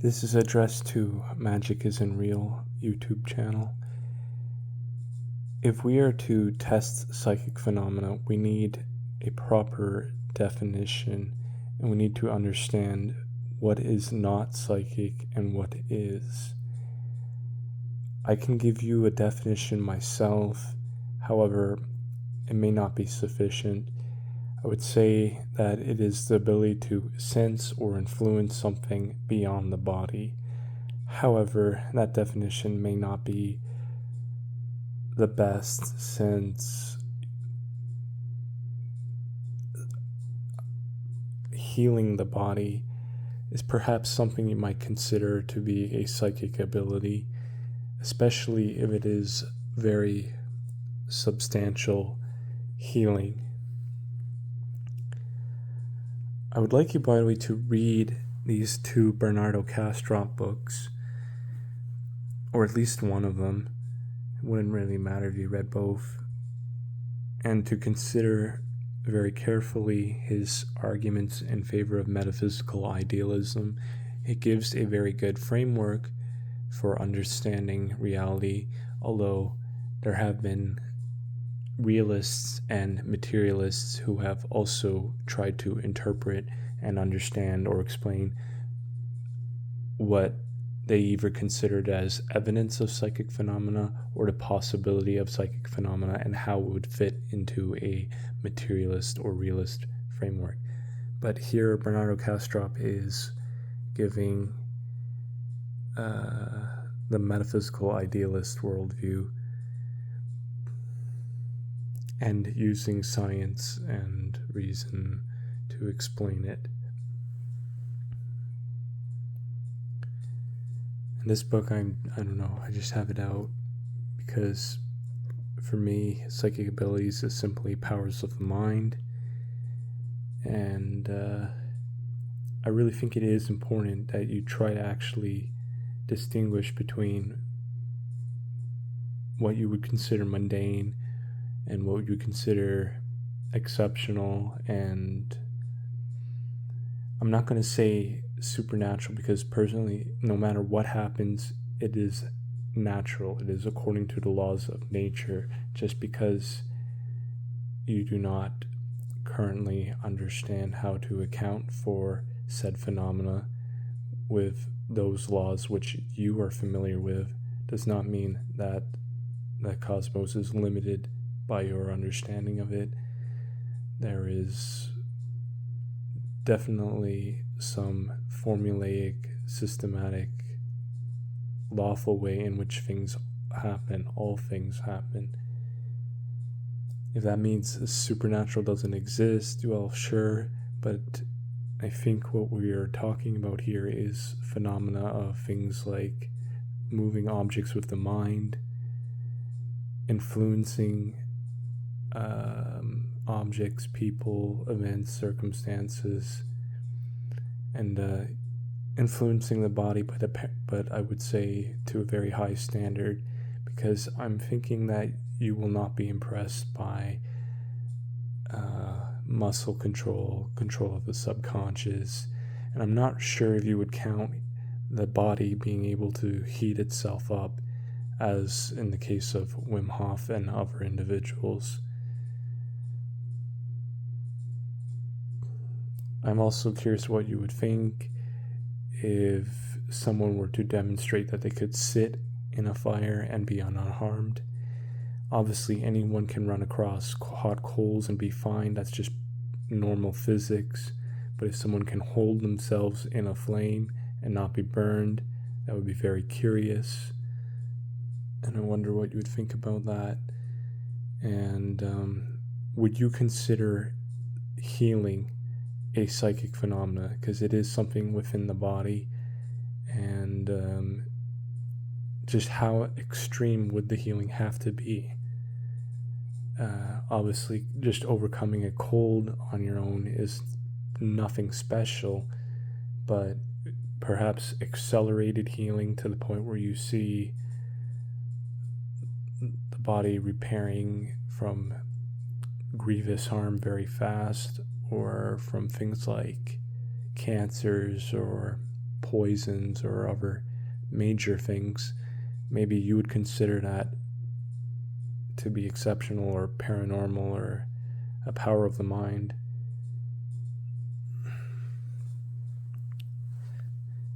This is addressed to Magic Isn't Real YouTube channel. If we are to test psychic phenomena, we need a proper definition, and we need to understand what is not psychic and what is. I can give you a definition myself, however, it may not be sufficient. I would say that it is the ability to sense or influence something beyond the body. However, that definition may not be the best, since healing the body is perhaps something you might consider to be a psychic ability, especially if it is very substantial healing. I would like you, by the way, to read these two Bernardo Kastrup books, or at least one of them. It wouldn't really matter if you read both, and to consider very carefully his arguments in favor of metaphysical idealism. It gives a very good framework for understanding reality, although there have been realists and materialists who have also tried to interpret and understand or explain what they either considered as evidence of psychic phenomena or the possibility of psychic phenomena, and how it would fit into a materialist or realist framework. But here Bernardo Kastrup is giving the metaphysical idealist worldview and using science and reason to explain it. In this book, I don't know, I just have it out because for me, psychic abilities is simply powers of the mind, and I really think it is important that you try to actually distinguish between what you would consider mundane and what you consider exceptional. And I'm not going to say supernatural, because personally, no matter what happens, it is natural. It is according to the laws of nature. Just because you do not currently understand how to account for said phenomena with those laws which you are familiar with does not mean that the cosmos is limited by your understanding of it. There is definitely some formulaic, systematic, lawful way in which things happen. All things happen. If that means supernatural doesn't exist, well, sure, but I think what we are talking about here is phenomena of things like moving objects with the mind, influencing objects, people, events, circumstances, and influencing the body, but I would say to a very high standard, because I'm thinking that you will not be impressed by muscle control of the subconscious, and I'm not sure if you would count the body being able to heat itself up, as in the case of Wim Hof and other individuals. I'm also curious what you would think if someone were to demonstrate that they could sit in a fire and be unharmed. Obviously, anyone can run across hot coals and be fine. That's just normal physics. But if someone can hold themselves in a flame and not be burned, that would be very curious. And I wonder what you would think about that. And would you consider healing a psychic phenomena? Because it is something within the body. And just how extreme would the healing have to be? Obviously, just overcoming a cold on your own is nothing special, but perhaps accelerated healing to the point where you see the body repairing from grievous harm very fast, or from things like cancers or poisons or other major things, maybe you would consider that to be exceptional or paranormal or a power of the mind.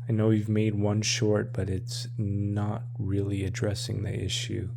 I know you've made one short, but it's not really addressing the issue.